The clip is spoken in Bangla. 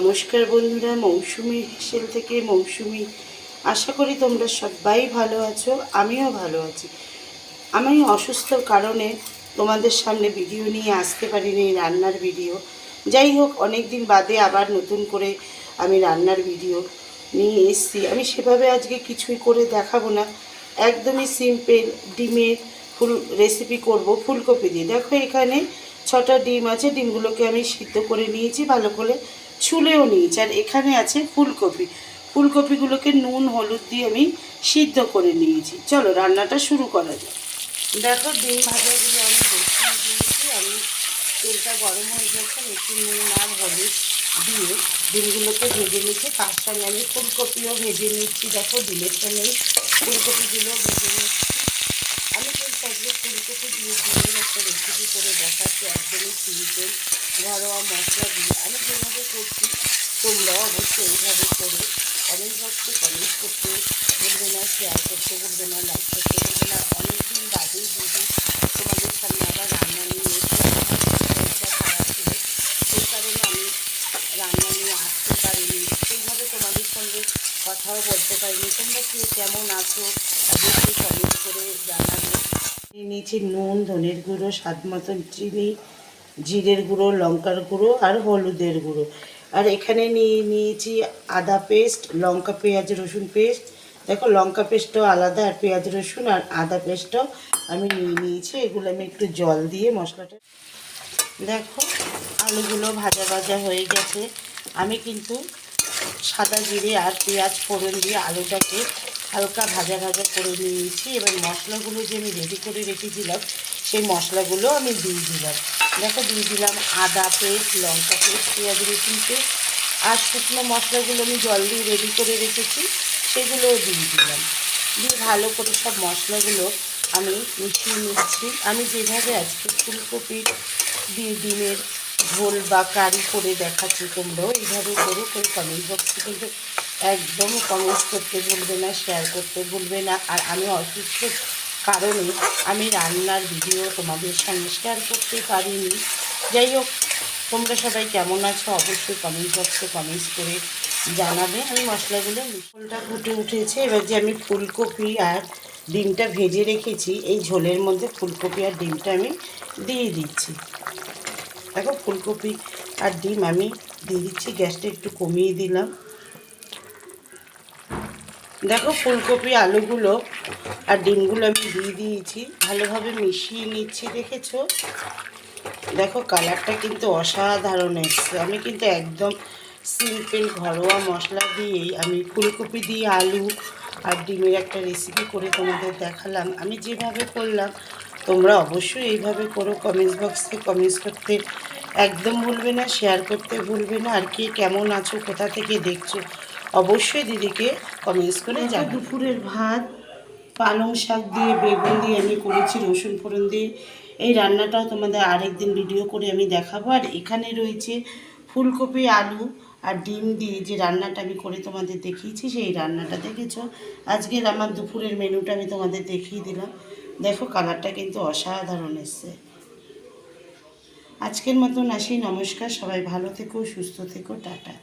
নমস্কার বন্ধুরা, মৌসুমি হেসেল থেকে মৌসুমি। আশা করি তোমরা সবাই ভালো আছো, আমিও ভালো আছি। আমি অসুস্থর কারণে তোমাদের সামনে ভিডিও নিয়ে আসতে পারিনি, রান্নার ভিডিও। যাই হোক, অনেক দিন বাদে আবার নতুন করে আমি রান্নার ভিডিও নিয়ে এসেছি। আমি সেভাবে আজকে কিছুই করে দেখাবো না, একদমই সিম্পল ডিমের রেসিপি করব ফুলকপি দিয়ে। দেখো, এখানে 6টা ডিম আছে। ডিমগুলোকে আমি সিদ্ধ করে নিয়েছি, ভালো করে ছুলেও নিয়েছি। আর এখানে আছে ফুলকপি। ফুলকপিগুলোকে নুন হলুদ দিয়ে আমি সিদ্ধ করে নিয়েছি। চলো রান্নাটা শুরু করা যায়। দেখো, ডিম ভাজাগুলো আমি বসিয়ে দিয়েছি। আমি তেলটা গরম হয়ে গেছে, একটু নুন আর হলুদ দিয়ে ডিমগুলোকে ভেজে নিচ্ছি। তার সঙ্গে আমি ফুলকপিও ভেজে নিচ্ছি। দেখো, ডিমের সঙ্গেই ফুলকপিগুলো ভেজে নিচ্ছি। আমি কিন্তু আজকে ফুলকপি দিয়ে ডিমের একটা রেসিপি করে দেখাচ্ছি, একদমই সিম্পল ঘরোয়া মশলা দিয়ে। আমি যেভাবে করছি তোমরা অবশ্যই এইভাবে করো। কমেন্ট বক্সে কমেন্ট করতে ভুলবে না, শেয়ার করতে ভুলবে না, লাইক করতে ভুলবে না। অনেকদিন বাদেই যদি তোমাদের সামনে আবার রান্না নিয়ে এসে আমার শরীরটা খারাপ ছিল, সেই কারণে আমি রান্না নিয়ে আসতে পারিনি, সেইভাবে তোমাদের সঙ্গে কথাও বলতে পারিনি। তোমরা কে কেমন আছো অবশ্যই কমেন্ট করে জানাবে। নিয়েছি নুন, ধনের গুঁড়ো, স্বাদ মতন চিনি, জিরের গুঁড়ো, লঙ্কার গুঁড়ো আর হলুদের গুঁড়ো। আর এখানে নিয়েছি আদা পেস্ট, লঙ্কা পেঁয়াজ রসুন পেস্ট। দেখো, লঙ্কা পেস্টও আলাদা, আর পেঁয়াজ রসুন আর আদা পেস্টও আমি নিয়েছি। এগুলো আমি একটু জল দিয়ে মশলাটা। দেখো, আলুগুলো ভাজা ভাজা হয়ে গেছে। আমি কিন্তু সাদা জিরে আর পেঁয়াজ ফোড়ন দিয়ে আলুটাকে হালকা ভাজা ভাজা করে নিয়েছি। এবার মশলাগুলো যে আমি রেডি করে রেখেছিলাম সেই মশলাগুলো আমি দিয়ে দিলাম। দেখো, দিয়ে দিলাম আদা পেস্ট, লঙ্কা পেস্ট, পেঁয়াজ রসুন পেস্ট আর শুকনো মশলাগুলো আমি জল দিয়ে রেডি করে রেখেছি, সেগুলোও দিয়ে দিলাম। দিয়ে ভালো করে সব মশলাগুলো আমি মিশিয়ে নিচ্ছি। আমি যেভাবে আজকে ফুলকপির দিয়ে ডিমের ঝোল বা কারি করে দেখাচ্ছি, তোমরাও এইভাবে করো। করে কমেন্ট বক্সে কিন্তু একদম কমেন্ট করতে ভুলবে না, শেয়ার করতে ভুলবে না। আর আমি অসুস্থ কারণে আমি রান্নার ভিডিও তোমাদের সঙ্গে শেয়ার করতে পারিনি। যাই হোক, তোমরা সবাই কেমন আছো অবশ্যই কমেন্ট বক্সে কমেন্টস করে জানাবে। আমি মশলাগুলো ঝোলটা ফুটে উঠেছে। এবার যে আমি ফুলকপি আর ডিমটা ভেজে রেখেছি, এই ঝোলের মধ্যে ফুলকপি আর ডিমটা আমি দিয়ে দিচ্ছি। দেখো, ফুলকপি আর ডিম আমি দিয়ে দিচ্ছি। গ্যাসটা একটু কমিয়ে দিলাম। দেখো, ফুলকপি আলুগুলো আর ডিমগুলো আমি দিয়ে দিয়েছি, ভালোভাবে মিশিয়ে নিচ্ছি। দেখেছো, দেখো কালারটা কিন্তু অসাধারণ এসছে। আমি কিন্তু একদম সিম্পল ঘরোয়া মশলা দিয়েই আমি ফুলকপি দিয়ে আলু আর ডিমের একটা রেসিপি করে তোমাদের দেখালাম। আমি যেভাবে করলাম তোমরা অবশ্যই এইভাবে করো। কমেন্টস বক্সে কমেন্টস করতে একদম ভুলবে না, শেয়ার করতে ভুলবে না। আর কে কেমন আছো, কোথা থেকে দেখছো অবশ্যই দিদিকে কমেন্টস করে জানাও। দুপুরের ভাত পালং শাক দিয়ে বেগুন দিয়ে আমি করেছি রসুন ফোড়ন দিয়ে। এই রান্নাটাও তোমাদের আরেকদিন ভিডিও করে আমি দেখাবো। আর এখানে রয়েছে ফুলকপি আলু আর ডিম দিয়ে যে রান্নাটা আমি করে তোমাদের দেখিয়েছি, সেই রান্নাটা দেখেছো। আজকের আমার দুপুরের মেনুটা আমি তোমাদের দেখিয়ে দিলাম। দেখো, কালারটা কিন্তু অসাধারণ এসছে। আজকের মতন আসি, নমস্কার। সবাই ভালো থেকো, সুস্থ থেকো, টাটা।